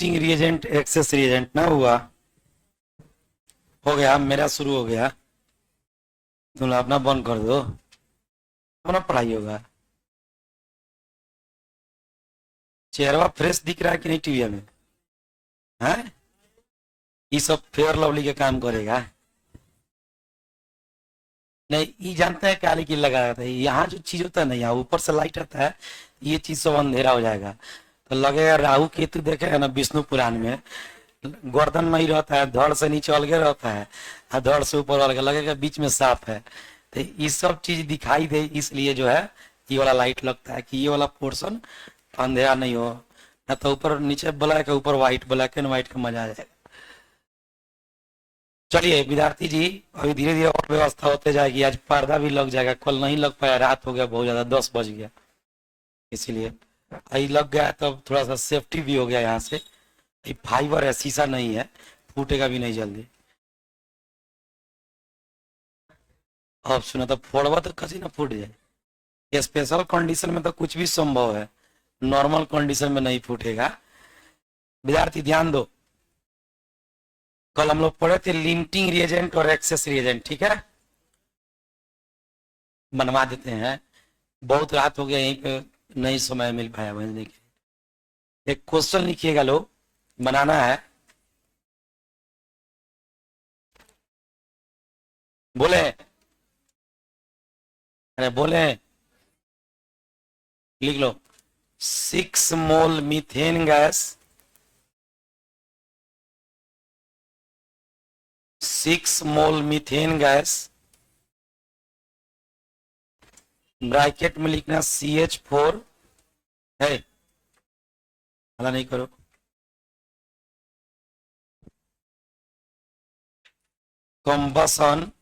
Limiting reagent access reagent ना हुआ, हो गया मेरा शुरू हो गया, तुम लोग अपना बंद कर दो, अपना पढ़ाई होगा। चेहरा फ्रेश दिख रहा है कि नहीं टीवी में? है ये सब फेयर लवली के काम करेगा? नहीं, ये जानते हैं क्या लेकिन लगा रहता है यहाँ जो चीज होता है ना, यहाँ ऊपर से लाइट आता है, ये चीज सब अंधेरा हो जाएगा। तो लगेगा राहु केतु देखेगा ना विष्णु पुराण में, गर्दन में ही रहता है, धड़ से नीचे अलगे रहता है और धड़ से ऊपर अलगे, लगेगा बीच में सांप है। तो ये सब चीज दिखाई दे इसलिए जो है ये वाला लाइट लगता है कि ये वाला पोर्शन अंधेरा नहीं हो, ना तो ऊपर नीचे ब्लैक है, ऊपर व्हाइट, ब्लैक एंड व्हाइट का मजा आ जाएगा। चलिए विद्यार्थी जी, अभी धीरे धीरे और व्यवस्था होते जाएगी, आज पर्दा भी लग जाएगा, कल नहीं लग पाया, रात हो गया बहुत ज्यादा, 10 बज गया, इसीलिए अभी लग गया तो थोड़ा सा सेफ्टी भी हो गया। यहाँ से ये फाइबर है, शीशा नहीं है, फूटेगा भी नहीं जल्दी। अब सुना तो फोड़वा तो कभी ना फूट जाए, स्पेशल कंडीशन में तो कुछ भी संभव है, नॉर्मल कंडीशन में नहीं फूटेगा। विद्यार्थी ध्यान दो, कल हम लोग पढ़े थे लिमिटिंग रिएजेंट और एक्सेस रिएजेंट, ठीक है? बनवा देते हैं, बहुत रात हो गया, यहीं पे नहीं समय मिल पाया भेजने के। एक क्वेश्चन लिखिएगा, लोग बनाना है, बोले? अरे बोले, लिख लो। 6 मोल मीथेन गैस, 6 मोल मीथेन गैस, ब्रैकेट में लिखना CH4 है, हला नहीं करो, combustion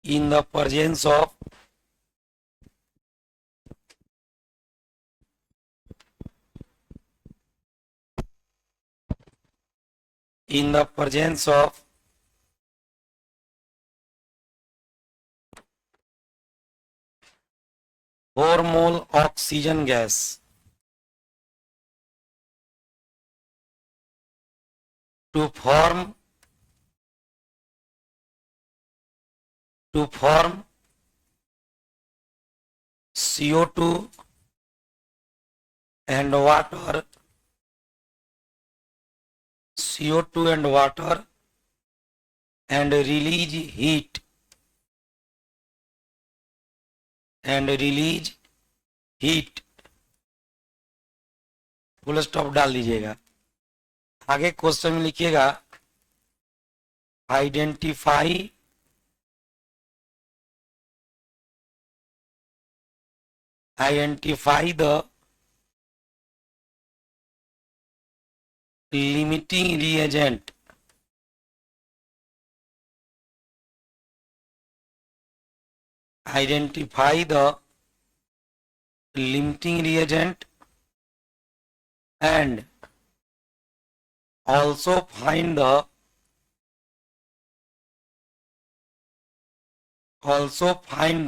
in the presence of of 4 mole oxygen gas to form CO2 and water, and release heat full stop डाल दीजिएगा। आगे क्वेश्चन में लिखिएगा identify the limiting reagent, identify the limiting reagent and also find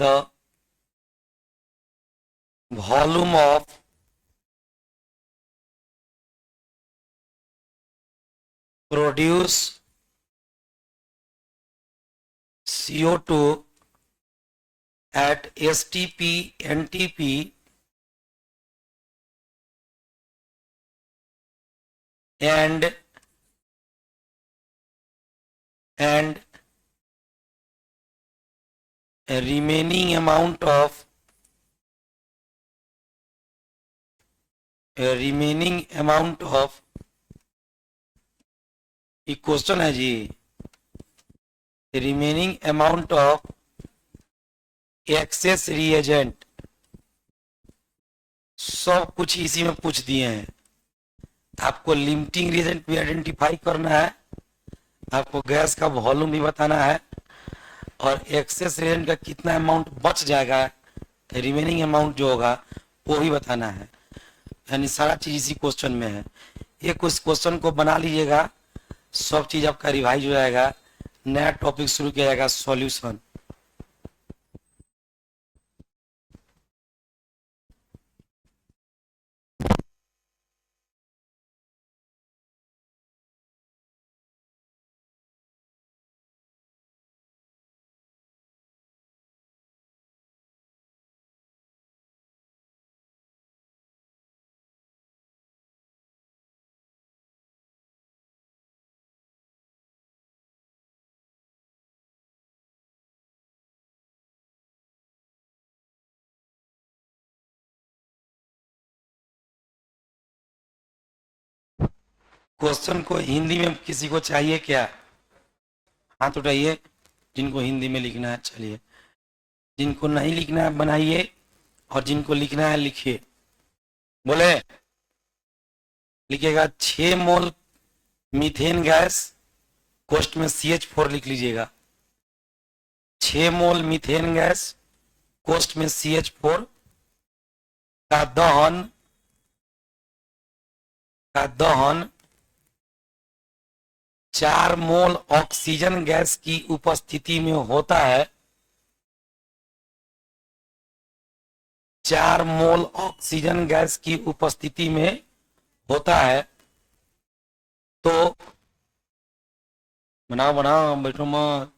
the volume of produce CO2 at STP NTP and a remaining amount of ये question है जी, remaining amount of excess reagent, सब कुछ इसी में पूछ दिए हैं। आपको लिमिटिंग रिएजेंट भी आइडेंटिफाई करना है, आपको गैस का वॉल्यूम भी बताना है, और एक्सेस रिएजेंट का कितना अमाउंट बच जाएगा, रिमेनिंग अमाउंट जो होगा वो भी बताना है। यानी सारा चीज इसी क्वेश्चन में है। ये कुछ क्वेश्चन को बना लीजिएगा, सब चीज आपका रिवाइज हो जाएगा, नया टॉपिक शुरू किया जाएगा सॉल्यूशन। क्वेश्चन को हिंदी में किसी को चाहिए क्या? हाथ उठाइए जिनको हिंदी में लिखना है। चलिए, जिनको नहीं लिखना है बनाइए, और जिनको लिखना है लिखिए। बोले, लिखिएगा 6 मोल मीथेन गैस, कोष्ट में CH4 लिख लीजिएगा। 6 मोल मीथेन गैस, कोष्ट में CH4 का दहन 4 मोल ऑक्सीजन गैस की उपस्थिति में होता है। 4 मोल ऑक्सीजन गैस की उपस्थिति में होता है। तो बनाओ बनाओ, बैठो मत।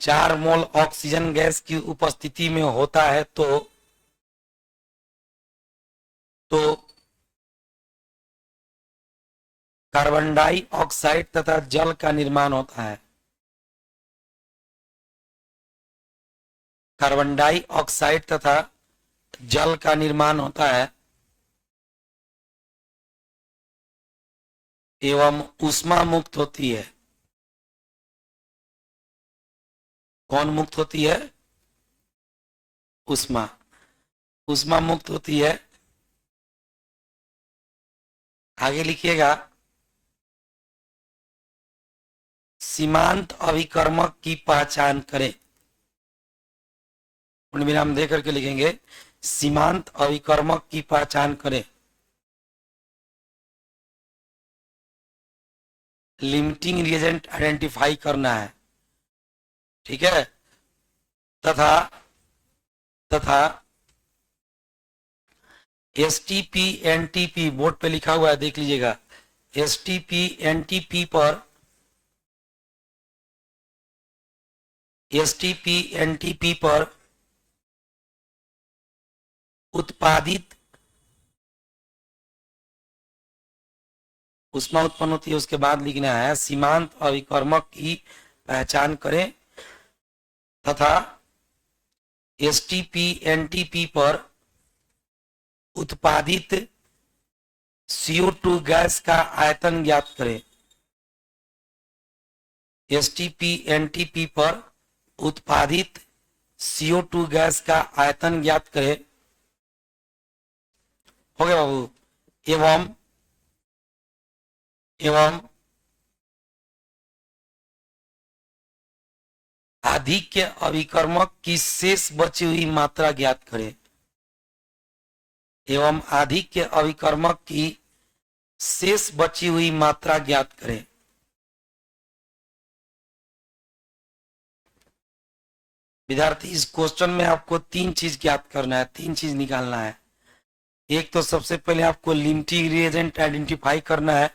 4 मोल ऑक्सीजन गैस की उपस्थिति में होता है तो कार्बन डाइऑक्साइड तथा जल का निर्माण होता है। कार्बन डाइऑक्साइड तथा जल का निर्माण होता है एवं ऊष्मा मुक्त होती है। कौन मुक्त होती है? ऊष्मा। ऊष्मा मुक्त होती है। आगे लिखिएगा, सीमांत अभिकर्मक की पहचान करें। पूर्ण विराम दे करके लिखेंगे, सीमांत अभिकर्मक की पहचान करें। लिमिटिंग रिएजेंट आइडेंटिफाई करना है, ठीक है। तथा STP NTP बोर्ड पे लिखा हुआ है, देख लीजिएगा। STP NTP पर उत्पादित ऊष्मा उत्पन्न होती है। उसके बाद लिखना है, सीमांत अभिकर्मक की पहचान करें तथा STP NTP पर उत्पादित CO2 गैस का आयतन ज्ञात करें। STP NTP पर उत्पादित CO2 गैस का आयतन ज्ञात करें। हो गया बाबू। एवं आधिक्य अभिकर्मक की शेष बची हुई मात्रा ज्ञात करें। एवं आधिक्य अभिकर्मक की शेष बची हुई मात्रा ज्ञात करें। विद्यार्थी, इस क्वेश्चन में आपको 3 चीज ज्ञात करना है, 3 चीज निकालना है। एक तो सबसे पहले आपको लिमिटिंग रिएजेंट आइडेंटिफाई करना है।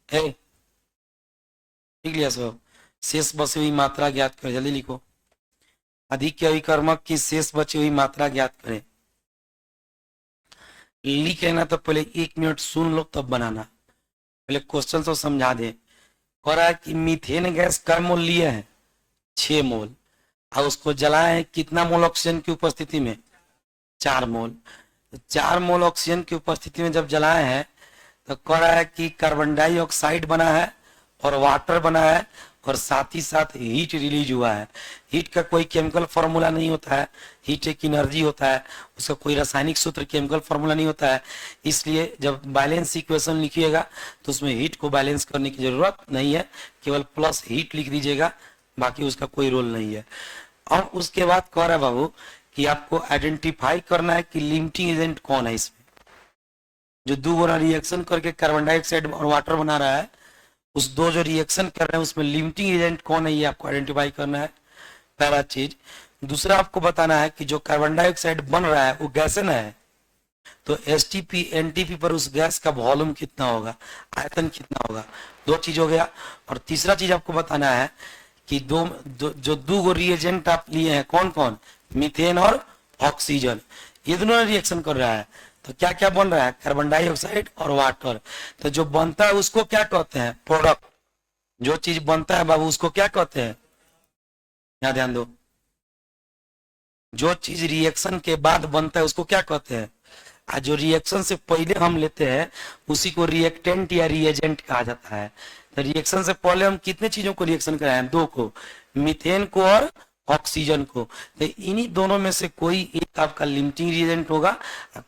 ठीक लिया सब। शेष बची हुई मात्रा ज्ञात करें, जल्दी लिखो। अधिक अभिकर्मक की शेष बची हुई मात्रा ज्ञात करें। लिख लेना तो पहले 1 मिनट सुन लो तब बनाना। पहले क्वेश्चन तो समझा दे। कह रहा है कि मीथेन गैस का मोल लिए हैं 6 मोल, और उसको जलाए हैं कितना मोल ऑक्सीजन की उपस्थिति में? 4 मोल। 4 मोल ऑक्सीजन की उपस्थिति में जब जलाए हैं तो कह रहा है कि कार्बन डाइऑक्साइड बना है और वाटर बना है, और साथ ही साथ हीट रिलीज हुआ है। हीट का कोई केमिकल फॉर्मूला नहीं होता है, हीट एक एनर्जी होता है, उसका कोई रासायनिक सूत्र केमिकल फॉर्मूला नहीं होता है। इसलिए जब बैलेंस इक्वेशन लिखिएगा तो उसमें हीट को बैलेंस करने की जरूरत नहीं है, केवल प्लस हीट लिख दीजिएगा, बाकी उसका कोई रोल नहीं है। और उसके बाद कह रहा है बाबू कि आपको आइडेंटिफाई करना है कि लिमिटिंग एजेंट कौन है इसमें। जो 2 गुना रिएक्शन करके कार्बन डाइऑक्साइड और वाटर बना रहा है, उस 2 जो रिएक्शन कर रहे हैं उसमें लिमिटिंग एजेंट कौन है, ये आपको आइडेंटिफाई करना है, पहला चीज। दूसरा आपको बताना है कि जो कार्बन डाइऑक्साइड बन रहा है वो गैसन है, तो STP NTP पर उस गैस का वॉल्यूम कितना होगा, आयतन कितना होगा। 2 चीज हो गया। और तीसरा चीज आपको बताना है कि जो 2 रिएजेंट आप लिए हैं, कौन कौन? मीथेन और ऑक्सीजन, ये दोनों रिएक्शन कर रहा है, तो क्या क्या बन रहा है? कार्बन डाइऑक्साइड और वाटर। तो जो बनता है उसको क्या कहते हैं? प्रोडक्ट। जो चीज बनता है बाबू उसको क्या कहते हैं? यहाँ ध्यान दो, जो चीज रिएक्शन के बाद बनता है उसको क्या कहते हैं? आज जो रिएक्शन से पहले हम लेते हैं उसी को रिएक्टेंट या रिएजेंट कहा जाता है। तो रिएक्शन से पहले हम कितने चीजों को रिएक्शन कराएं, दो को, मीथेन को और ऑक्सीजन को। तो इन्हीं दोनों में से कोई एक आपका लिमिटिंग रिएजेंट होगा,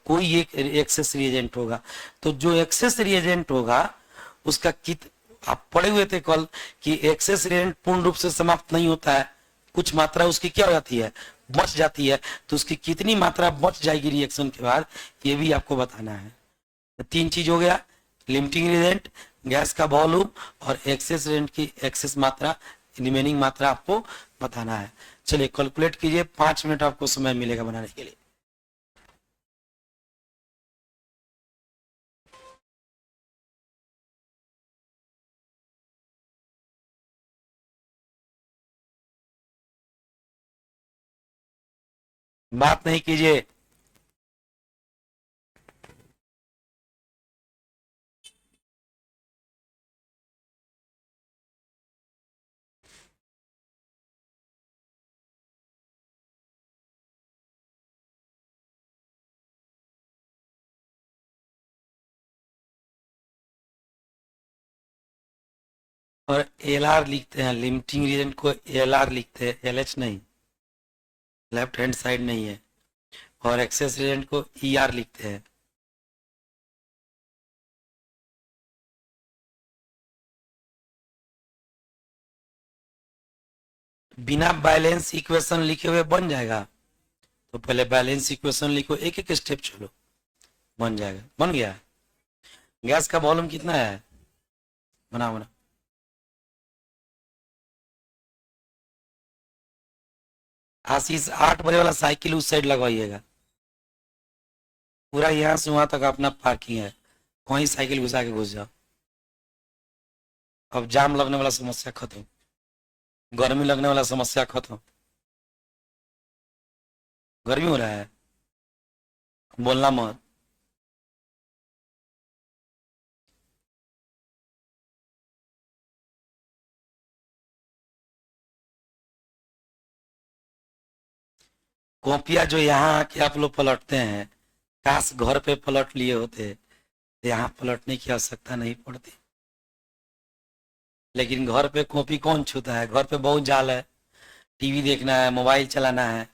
कोई एक एक्सेस रिएजेंट होगा। तो जो एक्सेस रिएजेंट होगा उसका आप पढ़े हुए थे कल कि एक्सेस रिएजेंट पूर्ण रूप से समाप्त नहीं होता है, कुछ मात्रा उसकी क्या हो जाती है, बच जाती है। तो उसकी कितनी मात्रा बच जाएगी रिएक्शन के बाद, ये भी आपको बताना है। तो तीन चीज हो गया, लिमिटिंग रिएजेंट, गैस का वॉल्यूम और एक्सेस रिएजेंट की एक्सेस मात्रा, रिमेनिंग मात्रा आपको बताना है। चलिए कैलकुलेट कीजिए, 5 मिनट आपको समय मिलेगा बनाने के लिए। बात नहीं कीजिए। और एल आर लिखते हैं, लिमिटिंग रिएजेंट को एल आर लिखते हैं, एल एच नहीं, लेफ्ट हैंड साइड नहीं है। और एक्सेस रिएजेंट को ई आर लिखते हैं। बिना बैलेंस इक्वेशन लिखे हुए बन जाएगा? तो पहले बैलेंस इक्वेशन लिखो, एक एक स्टेप चलो, बन जाएगा। बन गया। गैस का वॉल्यूम कितना है, बना बना। आशीष 8 बजे वाला साइकिल उस साइड लगवाइएगा, पूरा यहाँ से वहां तक अपना पार्किंग है, वहीं साइकिल घुसा के घुस जाओ। अब जाम लगने वाला समस्या खत्म, गर्मी लगने वाला समस्या खत्म। गर्मी हो रहा है, बोलना मत। कॉपियां जो यहाँ आके आप लोग पलटते हैं, काश घर पे पलट लिए होते, यहाँ पलटने की आवश्यकता नहीं पड़ती। लेकिन घर पे कॉपी कौन छूता है, घर पे बहुत जाल है, टीवी देखना है, मोबाइल चलाना है,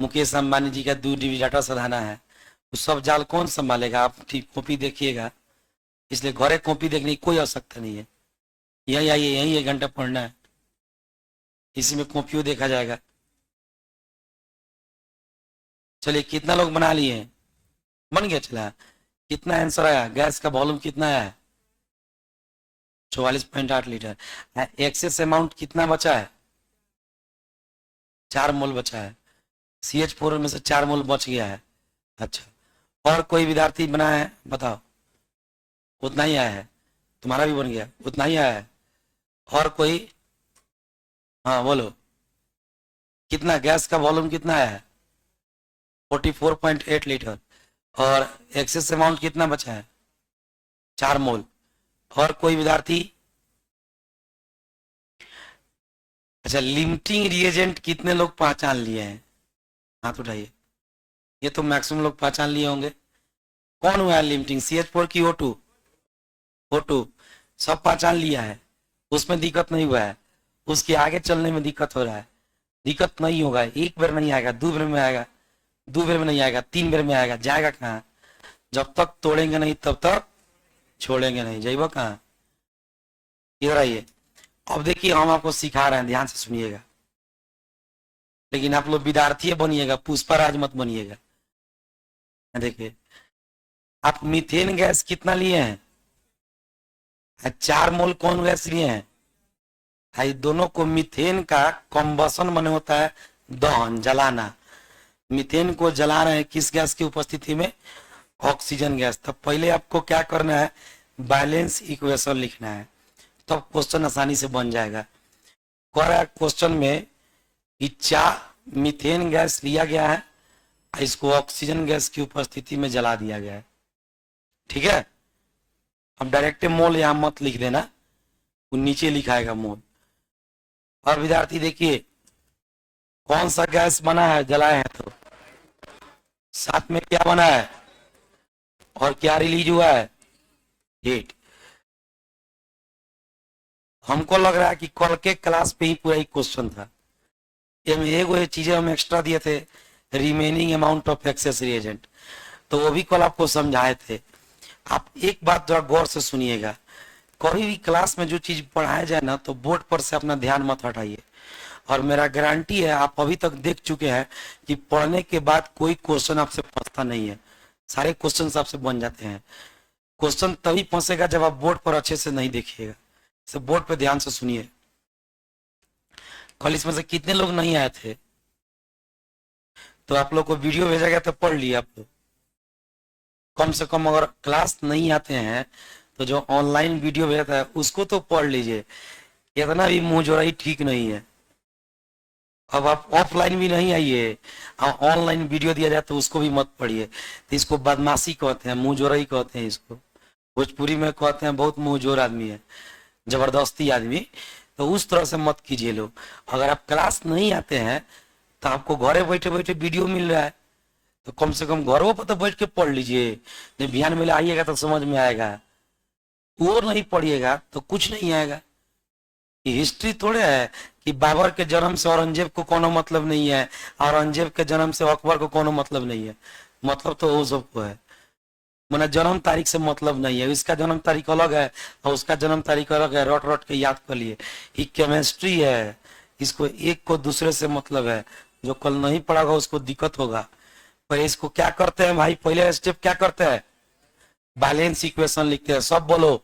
मुकेश अंबानी जी का 2 GB डाटा सधाना है, वो सब जाल कौन संभालेगा। आप ठीक कॉपी देखिएगा, इसलिए घरे कॉपी देखने की कोई आवश्यकता नहीं है। यही आइए, यही 1 घंटा पढ़ना है, इसी में कॉपियों देखा जाएगा। चलिए कितना लोग बना लिए, बन गया। चला कितना आंसर आया, गैस का वॉल्यूम कितना है, 44.8 लीटर। एक्सेस अमाउंट कितना बचा है, 4 मोल बचा है। CH4 में से 4 मोल बच गया है। अच्छा, और कोई विद्यार्थी बना है, बताओ। उतना ही आया है, तुम्हारा भी बन गया, उतना ही आया है। और कोई, हाँ बोलो, कितना गैस का वॉल्यूम कितना है, 44.8 लीटर। और एक्सेस अमाउंट कितना बचा है, 4 मोल। और कोई विद्यार्थी, अच्छा लिमिटिंग रिएजेंट कितने लोग पहचान लिए हैं, हाथ उठाइए। ये तो मैक्सिमम लोग पहचान लिए होंगे। कौन हुआ है लिमिटिंग, CH4 की O2? O2 सब पहचान लिया है, उसमें दिक्कत नहीं हुआ है। उसके आगे चलने में दिक्कत हो रहा है, दिक्कत नहीं होगा। एक बार नहीं आएगा, 2 बार में आएगा, 2 बार में नहीं आएगा, 3 बार में आएगा। जाएगा कहाँ, जब तक तोड़ेंगे नहीं तब तक छोड़ेंगे नहीं, जाइबा कहाँ। इधर आइए, अब देखिए हम आपको सिखा रहे हैं, ध्यान से सुनिएगा। लेकिन आप लोग विद्यार्थी बनिएगा, पुष्पराज मत बनिएगा। देखिए, आप मीथेन गैस कितना लिए हैं, 4 मोल कौन गैस लिए हैं, दोनों को। मीथेन का कॉम्बसन माने होता है दहन, जलाना। मीथेन को जला रहे हैं किस गैस की उपस्थिति में, ऑक्सीजन गैस। तब पहले आपको क्या करना है, बैलेंस इक्वेशन लिखना है, तब क्वेश्चन आसानी से बन जाएगा। क्वेश्चन में मीथेन गैस लिया गया है, इसको ऑक्सीजन गैस की उपस्थिति में जला दिया गया है, ठीक है। अब डायरेक्ट मोल यहां मत लिख देना, वो नीचे लिखाएगा मोल। और विद्यार्थी देखिए, कौन सा गैस बना है, जलाए हैं तो साथ में क्या बना है, और क्या रिलीज हुआ है? हीट। हमको लग रहा है कि कल के क्लास पे ही पूरा ही क्वेश्चन था। ये वो चीजें हम एक्स्ट्रा दिए थे, remaining amount of excess reagent, तो वो भी कल आपको समझाए थे। आप एक बात जरा गौर से सुनिएगा, कभी भी क्लास में जो चीज पढ़ाया जाए ना, तो बोर्ड पर से अपना ध्यान मत हटाइए। और मेरा गारंटी है, आप अभी तक देख चुके हैं कि पढ़ने के बाद कोई क्वेश्चन आपसे फंसता नहीं है, सारे क्वेश्चन आपसे बन जाते हैं। क्वेश्चन तभी फंसेगा जब आप बोर्ड पर अच्छे से नहीं देखिएगा। इसे बोर्ड पे ध्यान से सुनिए। कल इसमें से कितने लोग नहीं आए थे? तो आप लोग को वीडियो भेजा गया तो पढ़ लिया आप लोग। कम से कम अगर क्लास नहीं आते हैं तो जो ऑनलाइन वीडियो भेजा है उसको तो पढ़ लीजिए। इतना भी मुंह जोड़ाई ठीक नहीं है। अब आप ऑफलाइन भी नहीं आइए, ऑनलाइन वीडियो दिया जाए तो उसको भी मत पढ़िए। तो इसको बदमाशी कहते हैं, मुंह जोड़ाई कहते हैं। इसको भोजपुरी में कहते हैं बहुत मुंह जोर आदमी है, जबरदस्ती आदमी। तो उस तरह से मत कीजिए लोग। अगर आप क्लास नहीं आते हैं तो आपको घरे बैठे बैठे वीडियो मिल रहा है, तो कम से कम घरों पर तो बैठ के पढ़ लीजिए। जब बिहान में आइएगा तो समझ में आएगा। वो नहीं पढ़िएगा तो कुछ नहीं आएगा। हिस्ट्री थोड़े है कि बाबर के जन्म से औरंगजेब को कोनो मतलब नहीं है, औरंगजेब के जन्म से अकबर को कोनो मतलब नहीं है। मतलब तो वो सबको है, मैंने जन्म तारीख से मतलब नहीं है। इसका जन्म तारीख अलग है और उसका जन्म तारीख अलग है, रट रट के याद कर लिए। ये केमिस्ट्री है, इसको एक को दूसरे से मतलब है। जो कल नहीं पढ़ागा उसको दिक्कत होगा। पर इसको क्या करते हैं भाई, पहले स्टेप क्या करते हैं? बैलेंस इक्वेशन लिखते हैं। सब बोलो,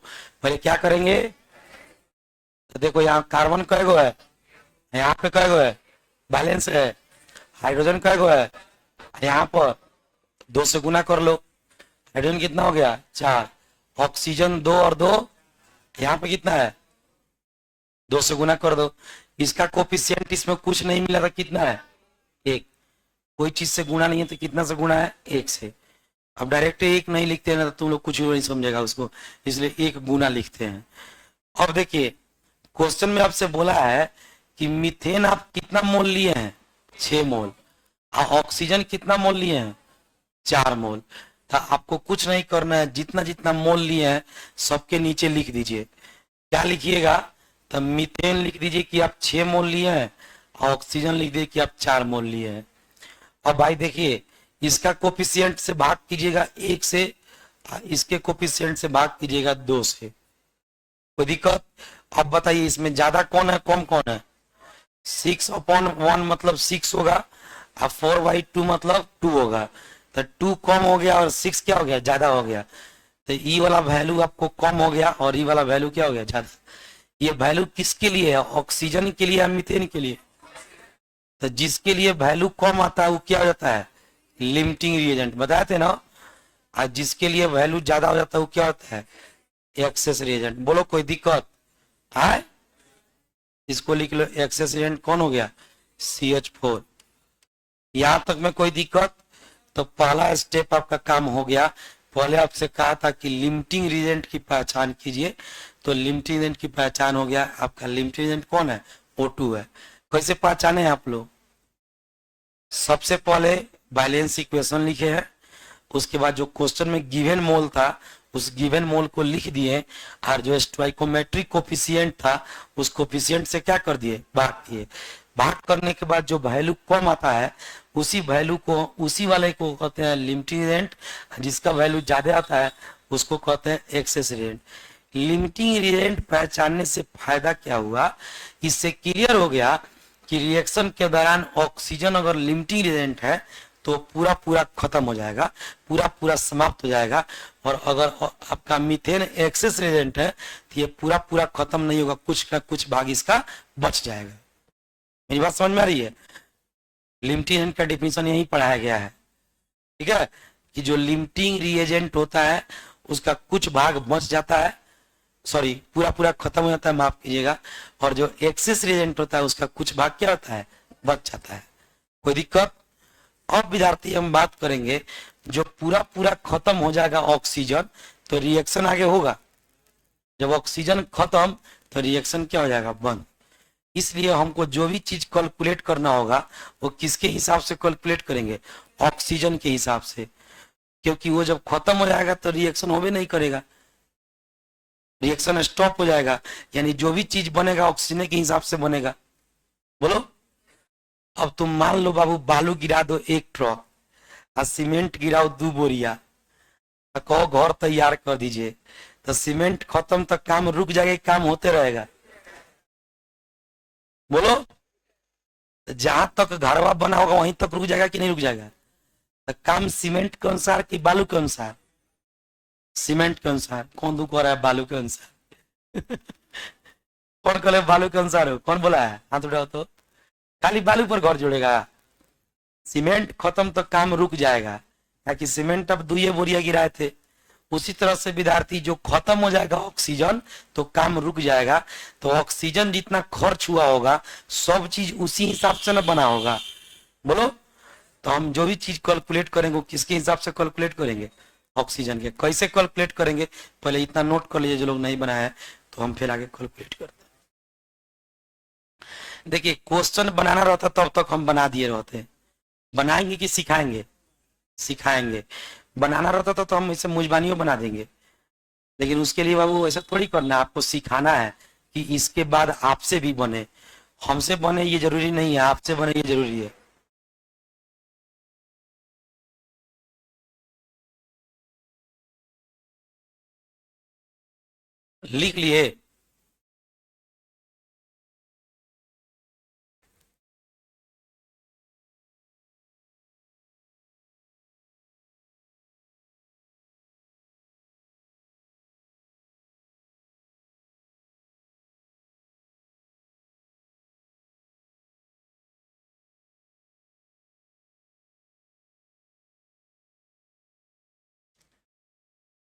पहले क्या करेंगे? तो देखो यहाँ कार्बन कय गो है, यहाँ पे कय गो है? बैलेंस है। हाइड्रोजन कय गो है? यहाँ पर 2 से गुना कर लो। हाइड्रोजन कितना हो गया? 4। ऑक्सीजन 2 और 2, यहाँ पे कितना है? 2 से गुना कर दो। इसका कोफिशिएंट इसमें कुछ नहीं मिला था, कितना है? 1। कोई चीज से गुणा नहीं है तो कितना से गुणा है? 1 से। अब डायरेक्ट 1 नहीं लिखते हैं ना तो तुम लोग कुछ नहीं समझेगा उसको, इसलिए 1 गुना लिखते हैं। अब देखिए क्वेश्चन में आपसे बोला है कि मीथेन आप कितना मोल लिए हैं? 6 मोल। और ऑक्सीजन कितना मोल लिए हैं? 4 मोल। तो आपको कुछ नहीं करना है, जितना जितना मोल लिए हैं सबके नीचे लिख दीजिए। क्या लिखिएगा? तो मीथेन लिख दीजिए कि आप 6 मोल लिए हैं, ऑक्सीजन लिख दीजिए कि आप 4 मोल लिए हैं। अब भाई देखिए, इसका कोफिशिएंट से भाग कीजिएगा 1 से, इसके कोफिशिएंट से भाग कीजिएगा 2 से। कोई दिक्कत? अब बताइए इसमें ज्यादा कौन है कम कौन है? 6/1 मतलब 6 होगा, और 4/2 मतलब 2 होगा। तो 2 कम हो गया और 6 क्या हो गया? ज्यादा हो गया। तो ई वाला वैल्यू आपको कम हो गया और ई वाला वैल्यू क्या हो गया? ज्यादा। ये वैल्यू किसके लिए है? ऑक्सीजन के लिए या मीथेन के लिए? तो जिसके लिए वैल्यू कम आता है वो क्या हो जाता है? Limiting reagent. बताए थे ना। और जिसके लिए वैल्यू ज्यादा हो जाता है वो क्या होता है? Access reagent. बोलो कोई दिक्कत है? इसको लिख लो, एक्सेस रिएजेंट कौन हो गया? CH4। यहां तक में कोई दिक्कत? तो पहला स्टेप आपका काम हो गया। पहले आपसे कहा था कि लिमिटिंग रिएजेंट की पहचान कीजिए, तो लिमिटिंग रिएजेंट की पहचान हो गया। आपका लिमिटिंग रिएजेंट कौन है? O2 है। कैसे पहचाने आप लोग? सबसे पहले बैलेंस इक्वेशन लिखे हैं, उसके बाद जो क्वेश्चन में गिवन मोल था उस गिवन मोल को लिख दिए, और जो स्टोइकोमेट्रिक कोफिशिएंट था उस कोफिशिएंट से क्या कर दिए? भाग दिए। भाग करने के बाद जो वैल्यू कम आता है उसी वैल्यू को, उसी वाले को कहते हैं लिमिटिंग रिएजेंट, जिसका वैल्यू ज्यादा आता है उसको कहते हैं एक्सेस रिएजेंट। लिमिटिंग रिएजेंट पहचानने से फायदा क्या हुआ? इससे क्लियर हो गया कि रिएक्शन के दौरान ऑक्सीजन अगर लिमिटिंग रिएजेंट है तो पूरा पूरा खत्म हो जाएगा, पूरा पूरा समाप्त हो जाएगा। और अगर आपका मीथेन एक्सेस रिएजेंट है तो ये पूरा पूरा खत्म नहीं होगा, कुछ ना कुछ भाग इसका बच जाएगा। मेरी बात समझ में आ रही है? लिमिटिंग रिएजेंट का डिफिनेशन यही पढ़ाया गया है, ठीक है? कि जो लिमिटिंग रिएजेंट होता है उसका कुछ भाग बच जाता है, सॉरी पूरा पूरा खत्म हो जाता है, माफ कीजिएगा। और जो एक्सेस रिएजेंट होता है उसका कुछ भाग क्या होता है? बच जाता है। कोई दिक्कत? अब विद्यार्थी हम बात करेंगे, जो पूरा पूरा खत्म हो जाएगा ऑक्सीजन तो रिएक्शन आगे होगा। जब ऑक्सीजन खत्म तो रिएक्शन क्या हो जाएगा? बंद। इसलिए हमको जो भी चीज कैलकुलेट करना होगा वो किसके हिसाब से कैलकुलेट करेंगे? ऑक्सीजन के हिसाब से। क्योंकि वो जब खत्म हो जाएगा तो रिएक्शन होवे नहीं करेगा, रिएक्शन स्टॉप हो जाएगा। यानी जो भी चीज बनेगा ऑक्सीजन के हिसाब से बनेगा। बोलो, अब तुम मान लो बाबू बालू गिरा दो 1 ट्रक और सीमेंट गिराओ 2 बोरिया, तो कहो घर तैयार कर दीजिए, तो सीमेंट खत्म तक काम रुक जाएगा, काम होते रहेगा। बोलो, जहां तक घरवा बना होगा वहीं तक रुक जाएगा कि नहीं रुक जाएगा? तो काम सीमेंट के अनुसार कि बालू के अनुसार? सीमेंट के अनुसार। कौन दुख हो रहा है बालू के अनुसार? कौन कहले बालू के अनुसार हो? कौन बोला है? हाथ उठाओ तो। खाली बालू पर घर जोड़ेगा, सीमेंट खत्म तो काम रुक जाएगा, क्योंकि सीमेंट अब 2 बोरिया गिराए थे। उसी तरह से विद्यार्थी जो खत्म हो जाएगा ऑक्सीजन तो काम रुक जाएगा। तो ऑक्सीजन जितना खर्च हुआ होगा सब चीज उसी हिसाब से ना बना होगा। बोलो, तो हम जो भी चीज कैलकुलेट करेंगे वो किसके हिसाब से कैलकुलेट करेंगे? ऑक्सीजन के। कैसे कैलकुलेट करेंगे? पहले इतना नोट कर लीजिए जो लोग नहीं बनाया है, तो हम फिर आगे कैलकुलेट करते हैं। देखिए, क्वेश्चन बनाना रहता तब तक हम बना दिए रहते। बनाएंगे कि सिखाएंगे? सिखाएंगे। बनाना रहता तो हम इसे मुजबानियों बना देंगे, लेकिन उसके लिए बाबू ऐसा थोड़ी करना है, आपको सिखाना है कि इसके बाद आपसे भी बने। हमसे बने ये जरूरी नहीं है, आपसे बने ये जरूरी है। लिख लिए?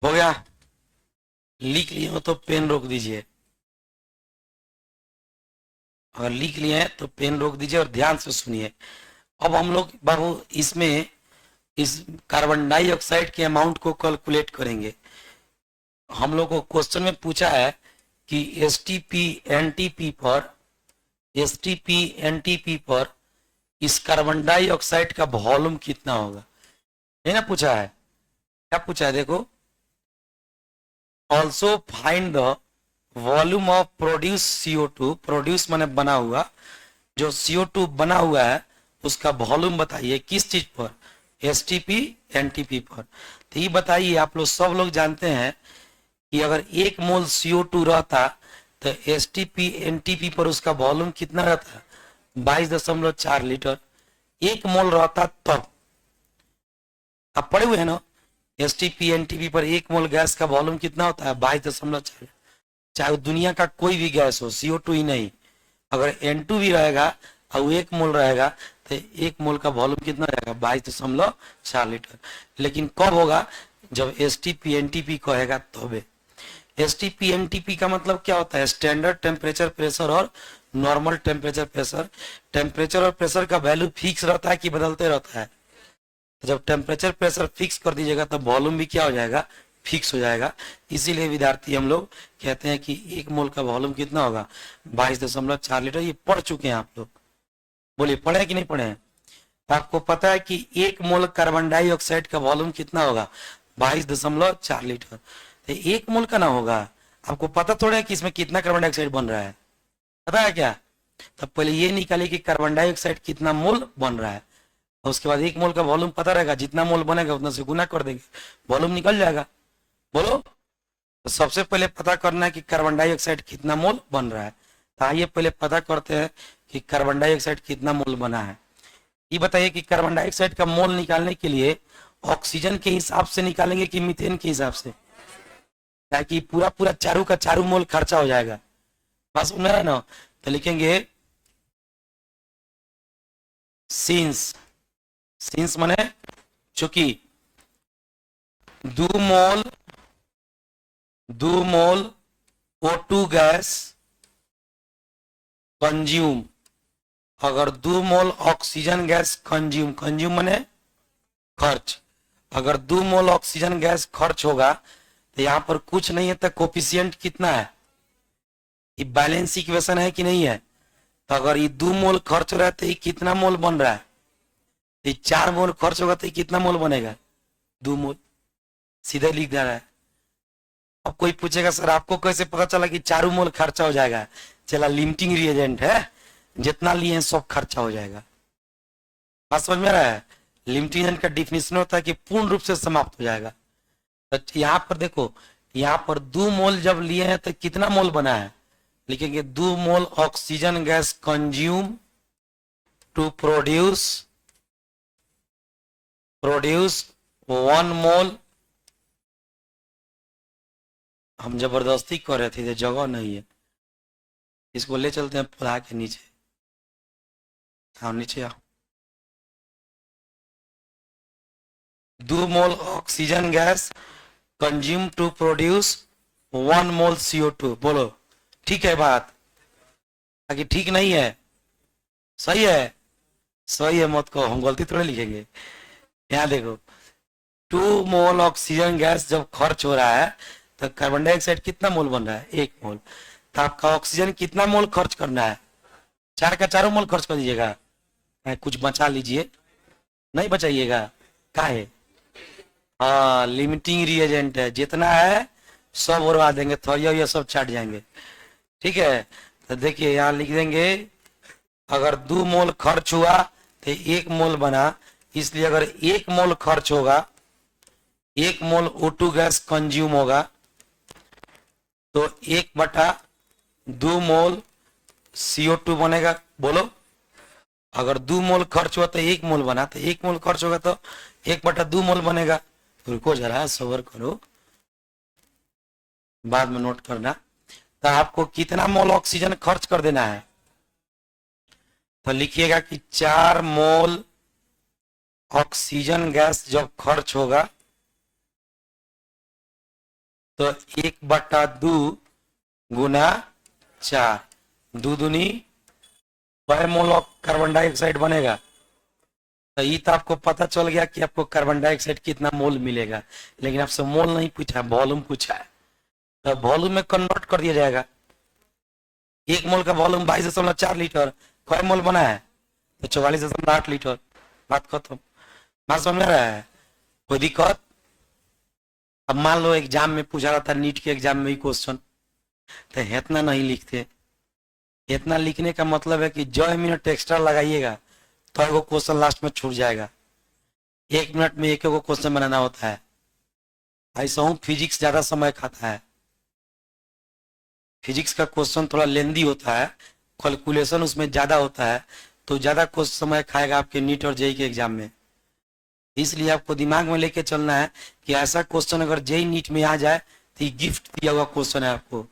हो गया? लिख लिए हो तो पेन रोक दीजिए। अगर लिख लिए हैं तो पेन रोक दीजिए और ध्यान से सुनिए। अब हम लोग बाबू इसमें इस कार्बन डाइऑक्साइड के अमाउंट को कैलकुलेट करेंगे। हम लोग को क्वेश्चन में पूछा है कि S T P and N T P इस कार्बन डाइऑक्साइड का वॉल्यूम कितना होगा? ये ना पूछा है? क्या पूछा है? देखो, also find the volume of produce CO2। Produce माने बना हुआ, जो CO2 बना हुआ है उसका वॉल्यूम बताइए। किस चीज पर? STP NTP पर। तो ये बताइए, आप लोग सब लोग जानते हैं कि अगर 1 मोल CO2 रहता तो STP NTP पर उसका वॉल्यूम कितना रहता? 22.4 लीटर। 1 मोल रहता तब। आप पढ़े हुए हैं ना, STP NTP पर 1 मोल गैस का वॉल्यूम कितना होता है? 22.4। चाहे दुनिया का कोई भी गैस हो, CO2 ही नहीं, अगर N2 भी रहेगा और 1 मोल रहेगा तो 1 मोल का वॉल्यूम कितना रहेगा? 22.4 लीटर। लेकिन कब होगा? जब STP NTP कहेगा तब। STP NTP का मतलब क्या होता है? स्टैंडर्ड टेम्परेचर प्रेशर और नॉर्मल टेम्परेचर प्रेशर। टेम्परेचर और प्रेशर का वैल्यू फिक्स रहता है कि बदलते रहता है? तो जब टेम्परेचर प्रेशर फिक्स कर दीजिएगा तो वॉल्यूम भी क्या हो जाएगा? फिक्स हो जाएगा। इसीलिए विद्यार्थी हम लोग कहते हैं कि 1 मोल का वॉल्यूम कितना होगा? 22.4 लीटर। ये पढ़ चुके हैं आप लोग? बोलिए, पढ़े हैं कि नहीं पढ़े हैं? तो आपको पता है कि 1 मोल कार्बन डाइऑक्साइड का वॉल्यूम कितना होगा? 22.4 लीटर। तो 1 मोल का ना होगा। आपको पता थोड़ा है कि इसमें कितना कार्बन डाइऑक्साइड बन रहा है? पता है क्या? तब पहले ये निकालिए कि कार्बन डाइऑक्साइड कितना मोल बन रहा है, और उसके बाद 1 मोल का वॉल्यूम पता रहेगा। जितना मोल बनेगा उतना से गुना कर देंगे, वॉल्यूम निकल जाएगा। बोलो, तो सबसे पहले पता करना है कि कार्बन डाइऑक्साइड कितना मोल बन रहा है। तो आइए पहले पता करते हैं कि कार्बन डाइऑक्साइड कितना मोल बना है। ये बताइए कि कार्बन डाइऑक्साइड का मोल निकालने के लिए ऑक्सीजन के हिसाब से निकालेंगे कि मीथेन के हिसाब से? ताकि पूरा पूरा चारों का चारों मोल खर्चा हो जाएगा। बस सुन रहा है ना? तो लिखेंगे सिंस। सिंस माने चूंकि 2 मोल O2 गैस कंज्यूम, अगर 2 मोल ऑक्सीजन गैस कंज्यूम माने खर्च, अगर 2 मोल ऑक्सीजन गैस खर्च होगा तो यहां पर कुछ नहीं है, तो कोफिशिएंट कितना है? ये बैलेंस इक्वेशन है कि नहीं है? तो अगर ये 2 मोल खर्च हो रहा है तो ये कितना मोल बन रहा है? ये 4 मोल खर्च होगा तो ये कितना मोल बनेगा? 2 मोल सीधे लिख दे रहा है। अब कोई पूछेगा सर आपको कैसे पता चला कि 4 मोल खर्चा हो जाएगा? चला लिमिटिंग रिएजेंट है, जितना लिए हैं सब खर्चा हो जाएगा। बात समझ में आ रहा है? लिमिटिंग रिएजेंट का डिफिनेशन होता है कि पूर्ण रूप से समाप्त हो जाएगा। तो यहाँ पर देखो, यहाँ पर 2 मोल जब लिए हैं तो कितना मोल बना है? लिखेंगे 2 mole oxygen gas consume to produce 1 mole. हम जबरदस्ती कर रहे थे, जगह नहीं है, इसको ले चलते हैं पढ़ा के नीचे। हाँ नीचे आओ। 2 mole oxygen gas consume to produce 1 mole CO2। बोलो ठीक है बात? ताकि ठीक नहीं है? सही है? सही है मत कहो, हम गलती थोड़े लिखेंगे। यहाँ देखो 2 मोल ऑक्सीजन गैस जब खर्च हो रहा है तो कार्बन डाइऑक्साइड कितना मोल बन रहा है? 1 मोल। तो आपका ऑक्सीजन कितना मोल खर्च करना है? 4 का 4 मोल खर्च कर दीजिएगा। कुछ बचा लीजिए, नहीं बचाइएगा। क्या है? हाँ लिमिटिंग रिएजेंट है, जितना है सब उड़वा देंगे, थोड़ा ये सब छट जाएंगे। ठीक है, तो देखिए यहाँ लिख देंगे अगर 2 मोल खर्च हुआ तो 1 मोल बना, इसलिए अगर 1 मोल खर्च होगा, 1 मोल O2 गैस कंज्यूम होगा, तो 1/2 मोल CO2 बनेगा। बोलो अगर 2 मोल खर्च हुआ तो 1 मोल बना, तो 1 मोल खर्च होगा तो 1/2 मोल बनेगा। रुको जरा सबर करो, बाद में नोट करना। तो आपको कितना मोल ऑक्सीजन खर्च कर देना है? तो लिखिएगा कि 4 मोल ऑक्सीजन गैस जब खर्च होगा तो 1/2 गुना 4, 2 दूनी 5 मोल कार्बन डाइऑक्साइड बनेगा। तो ये तो आपको पता चल गया कि आपको कार्बन डाइऑक्साइड कितना मोल मिलेगा, लेकिन आपसे मोल नहीं पूछा, वॉल्यूम पूछा है। तो वॉल्यूम में कन्वर्ट कर दिया जाएगा। 1 मोल का वॉल्यूम 22.4 लीटर, कई मोल बना है? तो 44.8 लीटर। बात खत्म। बात समझ में रहा है? कोई दिक्कत? अब मान लो एग्जाम में पूछा रहा था, नीट के एग्जाम में ही क्वेश्चन, तो इतना नहीं लिखते। इतना लिखने का मतलब है कि जो मिनट एक्स्ट्रा लगाइएगा तो एगो क्वेश्चन लास्ट में छूट जाएगा। 1 मिनट में एक क्वेश्चन बनाना होता है। ऐसा हूँ फिजिक्स ज्यादा समय खाता है, फिजिक्स का क्वेश्चन थोड़ा लेंदी होता है, कैलकुलेशन उसमें ज्यादा होता है, तो ज्यादा क्वेश्चन समय खाएगा आपके नीट और जेई के एग्जाम में। इसलिए आपको दिमाग में लेके चलना है कि ऐसा क्वेश्चन अगर जेई नीट में आ जाए तो ये गिफ्ट दिया हुआ क्वेश्चन है आपको।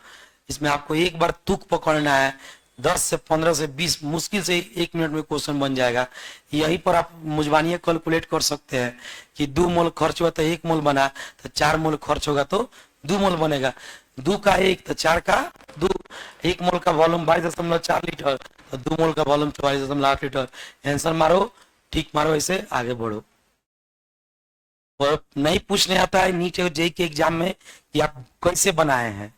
इसमें आपको एक बार तुक पकड़ना है, 10 से 15 से 20 मुश्किल से 1 मिनट में क्वेश्चन बन जाएगा। यहीं पर आप मुजबानिया कैलकुलेट कर सकते हैं कि 2 मोल खर्च हुआ तो 1 मोल बना, तो 4 मोल खर्च होगा तो 2 मोल बनेगा। 2 का 1 तो 4 का 2, 1 मोल का वॉल्यूम 22.4 लीटर, तो 2 मोल का वॉल्यूम 44.8 लीटर। आंसर मारो, ठीक मारो, ऐसे आगे बढ़ो। और नहीं पूछने आता है नीट और जेई के एग्जाम में कि आप कैसे बनाए हैं,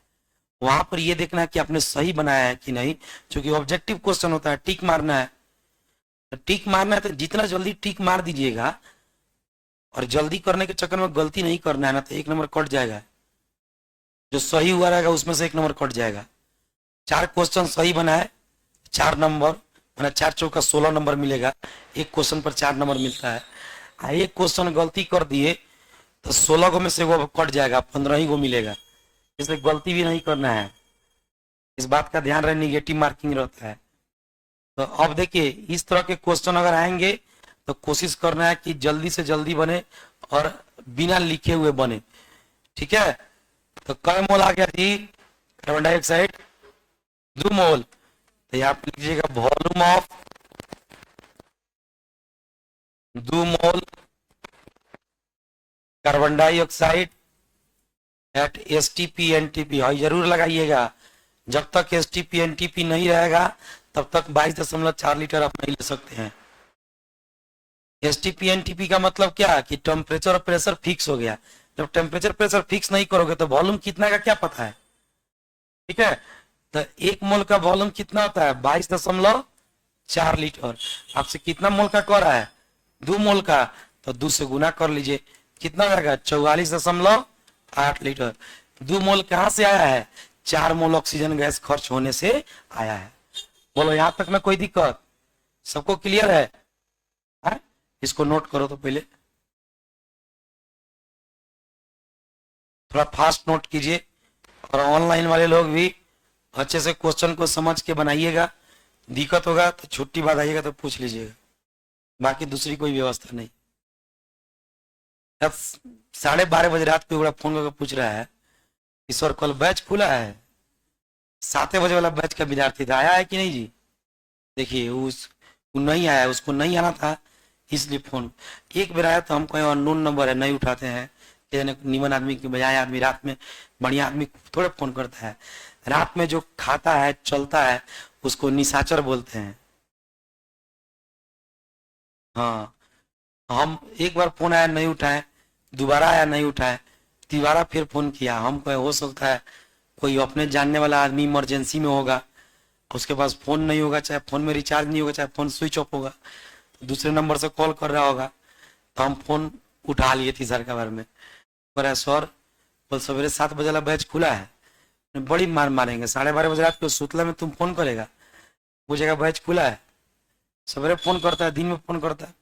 वहां पर ये देखना है कि आपने सही बनाया है कि नहीं, क्योंकि ऑब्जेक्टिव क्वेश्चन होता है, टिक मारना है। तो टिक मारना है तो जितना जल्दी टिक मार दीजिएगा, और जल्दी करने के चक्कर में गलती नहीं करना है ना, तो 1 नंबर कट जाएगा। जो सही हुआ रहेगा उसमें से 1 नंबर कट जाएगा। 4 क्वेश्चन सही बनाए 4 नंबर, मैंने 4 चौका 16 नंबर मिलेगा। 1 क्वेश्चन पर 4 नंबर मिलता है। 1 क्वेश्चन गलती कर दिए तो 16 गो में से वो कट जाएगा, 15 ही गो मिलेगा। इसलिए गलती भी नहीं करना है, इस बात का ध्यान रहे, निगेटिव मार्किंग रहता है। तो अब देखिए इस तरह के क्वेश्चन अगर आएंगे तो कोशिश करना है कि जल्दी से जल्दी बने और बिना लिखे हुए बने। ठीक है, तो कै मोल आ गया जी कार्बन डाइऑक्साइड? 2 मोल। तो यहाँ पे लीजिएगा volume of 2 mole carbon dioxide eight STP NTP। हाँ जरूर लगाइएगा, जब तक STP NTP नहीं रहेगा तब तक 22.4 लीटर आप नहीं ले सकते हैं। STP NTP का मतलब क्या कि टेम्परेचर और प्रेशर फिक्स हो गया। जब टेम्परेचर प्रेशर फिक्स नहीं करोगे तो वॉल्यूम कितना का क्या पता है? ठीक है, तो 1 मोल का वॉल्यूम कितना होता है? 22.4 लीटर। आपसे कितना मोल का कह रहा है? 2 मोल का, तो 2 से गुना कर लीजिए। कितना हो जाएगा 44.8 लीटर। 2 मोल कहां से आया है? 4 मोल ऑक्सीजन गैस खर्च होने से आया है। बोलो यहां तक में कोई दिक्कत? सबको क्लियर है? इसको नोट करो तो पहले, थोड़ा फास्ट नोट कीजिए, और ऑनलाइन वाले लोग भी अच्छे से क्वेश्चन को समझ के बनाइएगा। दिक्कत होगा तो छुट्टी बाद आइएगा तो पूछ लीजिएगा, बाकी दूसरी कोई व्यवस्था नहीं। अब 12:30 बजे रात को फोन करके पूछ रहा है ईश्वर कल बैच खुला है? 7 बजे वाला बैच का विद्यार्थी था, आया है कि नहीं जी? देखिए वो नहीं आया, उसको नहीं आना था इसलिए फोन एक बार आया तो हम कहें अननोन नंबर है नहीं उठाते हैं। निमन आदमी के बजाय आदमी रात में बढ़िया आदमी थोड़े फोन करता है। रात में जो खाता है चलता है उसको निशाचर बोलते हैं। हाँ, हम एक बार फोन आया नहीं उठाए, दोबारा आया नहीं उठाए, तिबारा फिर फोन किया। हम कहे हो सकता है कोई अपने जानने वाला आदमी इमरजेंसी में होगा, उसके पास फोन नहीं होगा, चाहे फोन में रिचार्ज नहीं होगा, चाहे फोन स्विच ऑफ होगा, तो दूसरे नंबर से कॉल कर रहा होगा। तो हम फोन उठा लिए तीसरा का बार में, पर सर कल सवेरे 7 बजे वाला बैच खुला है, बड़ी मार मारेंगे। 12:30 बजे रात को सुतला में तुम फोन करेगा, पूछेगा बैच खुला है? सवेरे फोन करता है, दिन में फोन करता है।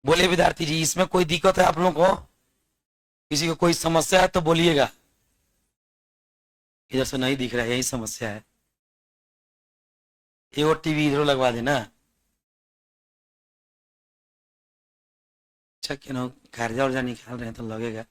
बोले विद्यार्थी जी इसमें कोई दिक्कत है आप लोगों को? किसी को कोई समस्या है तो बोलिएगा। इधर से नहीं दिख रहा है, यही समस्या है। ये और टीवी इधर लगवा देना। अच्छा क्यों ना कर्जा वर्जा निकाल रहे हैं तो लगेगा।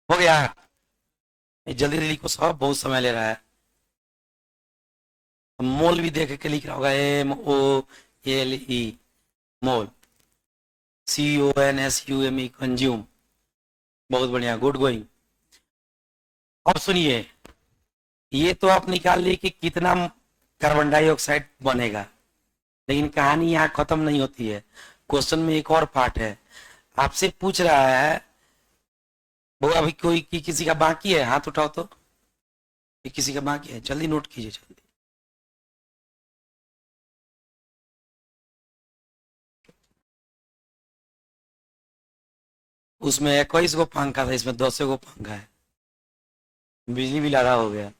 हो गया? जल्दी जल्दी को सब बहुत समय ले रहा है। मोल भी देख के लिख रहा होगा, MOLE, मोल, CONSUME, कंज्यूम। बहुत बढ़िया, गुड गोइंग। अब सुनिए, ये तो आप निकाल लिए कि कितना कार्बन डाइऑक्साइड बनेगा, लेकिन कहानी यहाँ खत्म नहीं होती है। क्वेश्चन में एक और पार्ट है, आपसे पूछ रहा है वो अभी कोई किसी का बाकी है? हाथ उठाओ तो, किसी का बाकी है? जल्दी नोट कीजिए जल्दी। उसमें 21 गो पंखा था, इसमें 10 गो पंखा है। बिजली बिल आधा हो गया।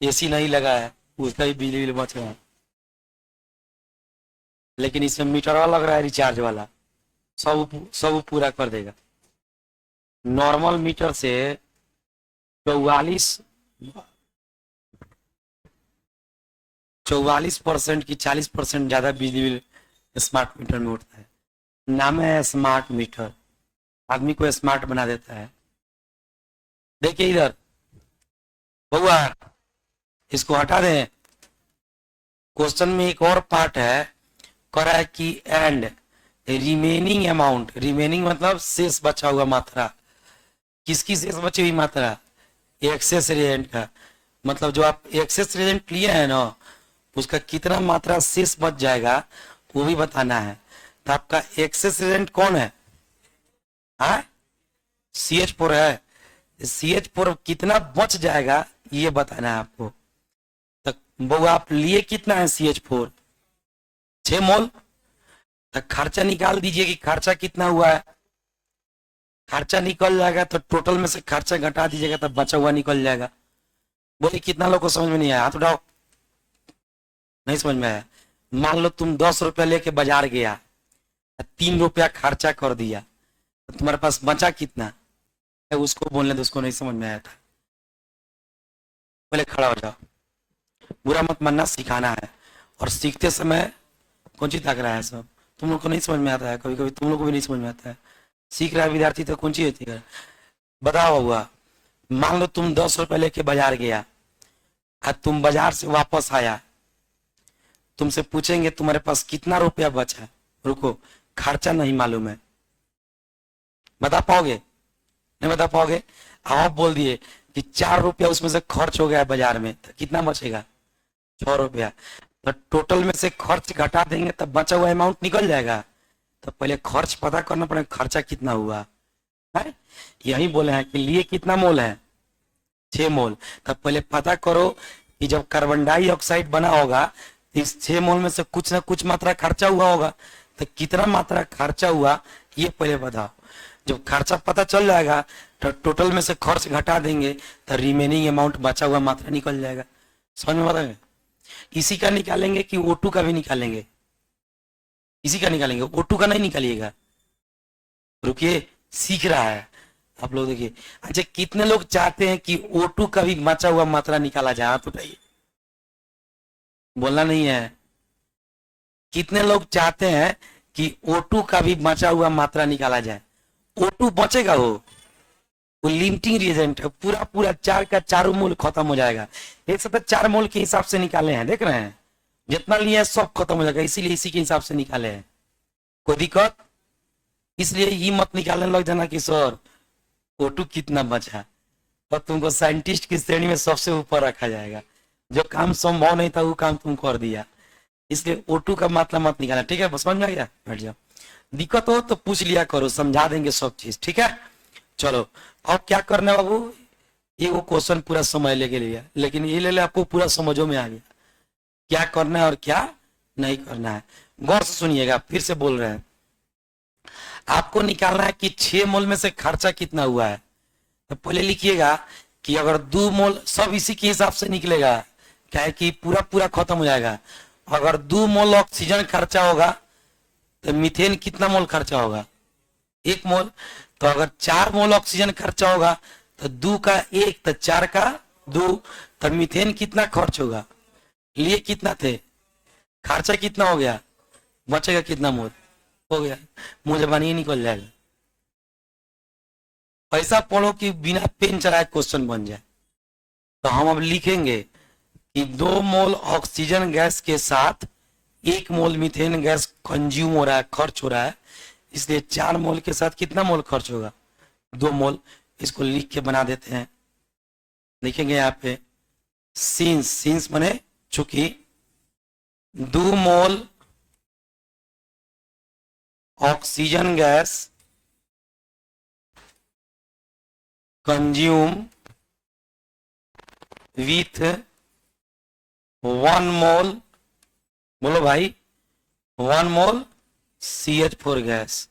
AC नहीं लगा है, उसका भी बिजली बिल बच रहा है। लेकिन इसमें मीटर वाला लग रहा है, रिचार्ज वाला, सब सब पूरा कर देगा। नॉर्मल मीटर से 44% की 40% ज्यादा बिजली बिल स्मार्ट मीटर में उठता है। नाम है स्मार्ट मीटर, आदमी को स्मार्ट बना देता है। देखिए इधर बउआ, इसको हटा दें। क्वेश्चन में एक और पार्ट है, कह रहा है कि एंड रिमेनिंग अमाउंट, रिमेनिंग मतलब शेष बचा हुआ मात्रा। किसकी शेष बची हुई मात्रा? एक्सेस रिएजेंट का। मतलब जो आप एक्सेस रिएजेंट लिए हैं ना, उसका कितना मात्रा शेष बच जाएगा वो भी बताना है। तो आपका एक्सेस रिएजेंट कौन है? हाँ, CH4 है। CH4 कितना बच जाएगा ये बताना है आपको। तो वो आप लिए कितना है CH4? 6 मोल। तो खर्चा निकाल दीजिए कि खर्चा कितना हुआ है। खर्चा निकल जाएगा तो टोटल में से खर्चा घटा दीजिएगा तब बचा हुआ निकल जाएगा। बोलिए कितना लोग को समझ में नहीं आया? हाथ उठाओ। नहीं समझ में आया? मान लो तुम 10 रुपया लेके बाजार गया, 3 रुपया खर्चा कर दिया, तो तुम्हारे पास बचा कितना है? उसको बोलने तो उसको नहीं समझ में आया था। पहले खड़ा हो जाओ, बुरा मत मानना, सिखाना है। और सीखते समय कौन चीज ताक रहा है? सब तुम लोग को नहीं समझ में आता है, कभी कभी तुम लोग को भी नहीं समझ में आता है। सीख रहा है विद्यार्थी तो कौन चीज होती है? बताओ हुआ, मान लो तुम 10 रुपया लेके बाजार गया, तुम बाजार से वापस आया, तुमसे पूछेंगे तुम्हारे पास कितना रुपया बचा है। रुको, खर्चा नहीं मालूम है, बता पाओगे? नहीं बता पाओगे? आप बोल दिए कि 4 रुपया उसमें से खर्च हो गया है बाजार में, तो कितना बचेगा? 6 रुपया। तो टोटल में से खर्च घटा देंगे तब बचा हुआ अमाउंट निकल जाएगा। तो पहले खर्च पता करना पड़ेगा, खर्चा कितना हुआ है। यही बोले हैं कि लिए कितना मोल है? 6 मोल। तब पहले पता करो कि जब कार्बन डाइऑक्साइड बना होगा तो इस 6 मोल में से कुछ ना कुछ मात्रा खर्चा हुआ होगा। तो कितना मात्रा खर्चा हुआ ये पहले बताओ। जब खर्चा पता चल जाएगा तो टोटल में से खर्च घटा देंगे तो रिमेनिंग अमाउंट बचा हुआ मात्रा निकल जाएगा। समझ में आता है? इसी का निकालेंगे कि O2 का भी निकालेंगे? इसी का निकालेंगे, O2 का नहीं निकालिएगा। रुकिए, सीख रहा है आप लोग, देखिए। अच्छा, कितने लोग चाहते हैं कि O2 का भी बचा हुआ मात्रा निकाला जाए? आप बताइए, बोलना नहीं है। कितने लोग चाहते हैं कि O2 का भी बचा हुआ मात्रा निकाला जाए? O2 बचेगा, वो लिमिटिंग रिएजेंट है, पूरा पूरा 4 का 4 मोल खत्म हो जाएगा। एक साथ 4 मोल के हिसाब से निकाले हैं, देख रहे हैं? जितना लिया है सब खत्म हो जाएगा, इसीलिए इसी के हिसाब से निकाले हैं। कोई दिक्कत? इसलिए ये मत निकालने लग जाना कि सर O2 कितना बचा, और तुमको साइंटिस्ट की श्रेणी में सबसे ऊपर रखा जाएगा। जो काम संभव नहीं था वो काम तुम कर दिया, इसलिए O2 का मात्रा मत निकालना, ठीक है? बस समझ में आ गया? बैठ जाओ, दिक्कत हो तो पूछ लिया करो, समझा देंगे सब चीज, ठीक है? चलो, अब क्या करना है बाबू? ये वो क्वेश्चन पूरा समझ लेके लिया, लेकिन ये ले आपको पूरा समझो में आ गया क्या करना है और क्या नहीं करना है। गौर से सुनिएगा, फिर से बोल रहे हैं। आपको निकालना है कि 6 मोल में से खर्चा कितना हुआ है। तो पहले लिखिएगा कि अगर 2 मोल, सब इसी के हिसाब से निकलेगा, क्या है कि पूरा पूरा खत्म हो जाएगा। अगर 2 मोल ऑक्सीजन खर्चा होगा तो मीथेन कितना मोल खर्चा होगा? 1 मोल। तो अगर 4 मोल ऑक्सीजन खर्चा होगा तो 2 का 1 तो 4 का 2, तो मीथेन कितना खर्च होगा? लिए कितना थे? खर्चा कितना हो गया? बचेगा कितना मोल? हो गया, मुंह जबानी निकल जाएगा। ऐसा पढ़ो कि बिना पेन चलाए क्वेश्चन बन जाए। तो हम अब लिखेंगे कि 2 मोल ऑक्सीजन गैस के साथ 1 मोल मीथेन गैस कंज्यूम हो रहा है, खर्च हो रहा है, इसलिए 4 मोल के साथ कितना मोल खर्च होगा? 2 मोल। इसको लिख के बना देते हैं, लिखेंगे यहाँ पे सिंस बने चूंकि 2 mole oxygen gas consume with 1 मोल, बोलो भाई, 1 मोल CH4 गैस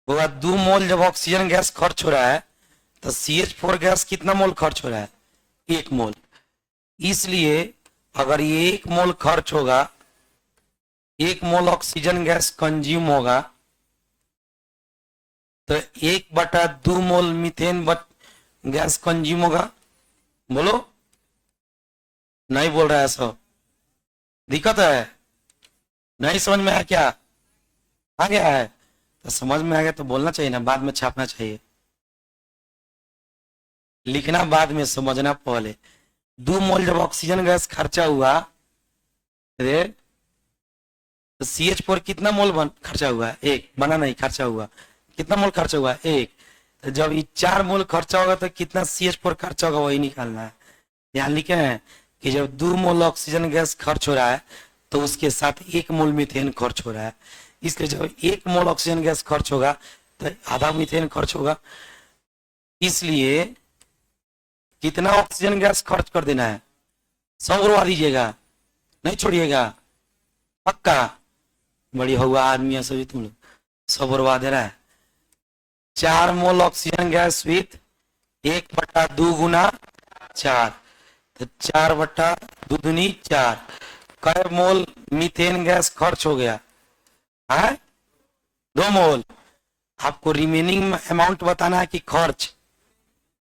होगा। 2 मोल जब ऑक्सीजन गैस खर्च हो रहा है तो CH4 गैस कितना मोल खर्च हो रहा है? 1 मोल। इसलिए अगर ये 1 मोल खर्च होगा, 1 मोल ऑक्सीजन गैस कंज्यूम होगा, तो 1/2 मोल मीथेन गैस कंज्यूम होगा। बोलो, नहीं बोल रहा है सब? दिक्कत है? नहीं समझ में आया क्या? आ गया है? तो समझ में आ गया तो बोलना चाहिए ना, बाद में छापना चाहिए। लिखना बाद में, समझना पहले। 2 मोल जब ऑक्सीजन गैस खर्चा हुआ तो CH4 कितना मोल खर्चा हुआ? 1 बना नहीं, खर्चा हुआ कितना मोल खर्चा हुआ? 1। तो जब ये 4 मोल खर्चा होगा तो कितना CH4 खर्चा होगा वही निकालना है। यहाँ लिखे हैं कि जब 2 मोल ऑक्सीजन गैस खर्च हो रहा है तो उसके साथ 1 मोल मीथेन खर्च हो रहा है, इसलिए जब 1 मोल ऑक्सीजन गैस खर्च होगा तो आधा मीथेन खर्च होगा। इसलिए कितना ऑक्सीजन गैस खर्च कर देना है? सब उड़वा दीजिएगा, नहीं छोड़िएगा, पक्का? बढ़िया हुआ आदमी है सभी तुम लोग, सब उड़वा दे रहा है। 4 मोल ऑक्सीजन गैस विथ 1/2 गुना 4, तो 4/2 दूनी 4। कै मोल मीथेन गैस खर्च हो गया है? 2 मोल। आपको रिमेनिंग अमाउंट बताना है कि खर्च?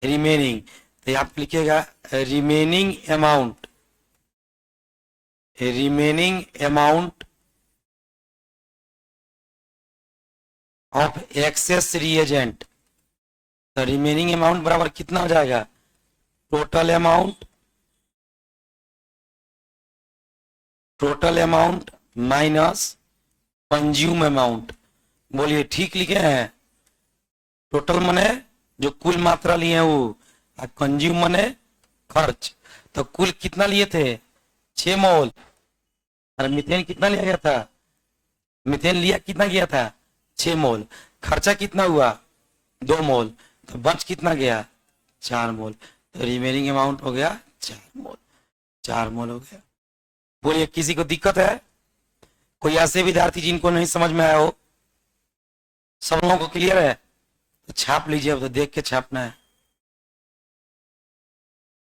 रिमेनिंग। तो आप लिखिएगा remaining amount of excess reagent. तो रिमेनिंग अमाउंट बराबर कितना हो जाएगा? Total amount minus consume amount. बोलिए ठीक लिखे हैं। टोटल मने जो कुल मात्रा लिए हैं वो, और कंज्यूम मने खर्च। तो कुल कितना लिए थे? 6 मोल। और मीथेन कितना लिया गया था? मीथेन लिया कितना गया था? 6 मोल। खर्चा कितना हुआ? 2 मोल। तो बच कितना गया? 4 मोल। तो रिमेनिंग अमाउंट हो गया 4 मोल। 4 मोल हो गया। बोलिए किसी को दिक्कत है? कोई ऐसे विद्यार्थी जिनको नहीं समझ में आया हो? सब लोगों को क्लियर है? तो छाप लीजिए, अब तो देख के छापना है।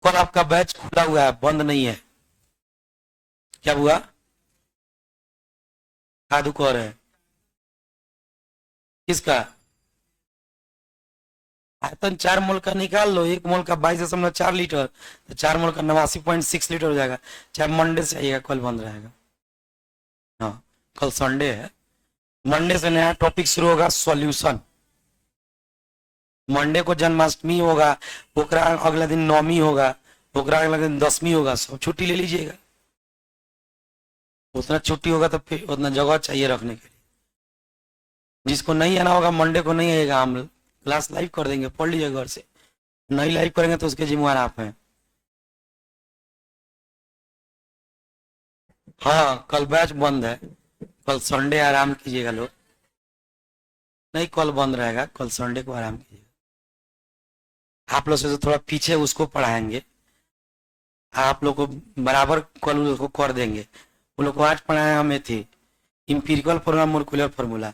कल आपका बैच खुला हुआ है, बंद नहीं है। क्या हुआ? कादू कौर है किसका? आयतन 4 मोल का निकाल लो। 1 मोल का 22.4 लीटर, तो 4 मोल का 89.6 लीटर हो जाएगा। चाहे मंडे से आइएगा, कल बंद रहेगा। हाँ, कल संडे है। मंडे से नया टॉपिक शुरू होगा, सॉल्यूशन। मंडे को जन्माष्टमी होगा, ओकरा अगला दिन नवमी होगा, ओकरा अगला दिन दसवीं होगा। सब छुट्टी ले लीजिएगा। उतना छुट्टी होगा तो फिर उतना जगह चाहिए रखने के लिए। जिसको नहीं आना होगा मंडे को नहीं आएगा, हम क्लास लाइव कर देंगे, पढ़ लीजिए घर से। नहीं लाइव करेंगे तो उसके जिम्मेवार आप हैं। हाँ, कल बैच बंद है। कल संडे आराम कीजिएगा लोग। नहीं, कल बंद रहेगा, कल संडे को आराम कीजिएगा। आप लोग से तो थोड़ा पीछे उसको पढ़ाएंगे, आप लोग को बराबर कल उसको कर देंगे। वो लोग को आज पढ़ाया हमें थी इंपीरिकल फॉर्मूला, मोलिकुलर फॉर्मूला।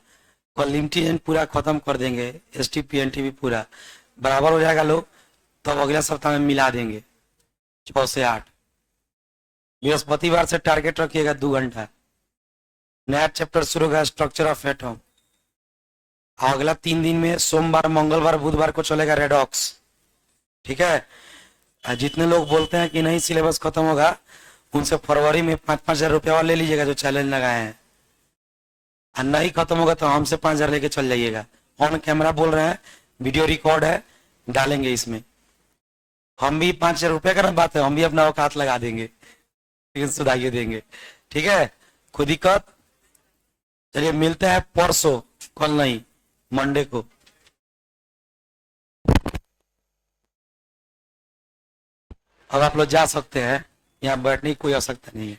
कल लिमिटेशन पूरा खत्म कर देंगे, STPNT भी पूरा बराबर हो जाएगा लोग। तब तो अगला सप्ताह में मिला देंगे 6 से 8। बृहस्पतिवार से टारगेट रखिएगा 2 घंटा। नया चैप्टर शुरू होगा, स्ट्रक्चर ऑफ एटम। अगला 3 दिन में सोमवार, मंगलवार, बुधवार को चलेगा रेडॉक्स। ठीक है। जितने लोग बोलते हैं कि नहीं सिलेबस खत्म होगा, उनसे फरवरी में 5-5 हजार रुपया और ले लीजिएगा जो चैलेंज लगाए हैं। और नहीं खत्म होगा तो हमसे 5 हजार लेके चल जाइएगा। ऑन कैमरा बोल रहे हैं, वीडियो रिकॉर्ड है, डालेंगे इसमें। हम भी 5 हजार रुपया का ना बात है, हम भी अपना औकात लगा देंगे, लेकिन सुधाइए देंगे। ठीक है, कोई दिक्कत? चलिए मिलते हैं परसों, कल नहीं, मंडे को। अब आप लोग जा सकते हैं, यहाँ बैठने की कोई आवश्यकता नहीं है।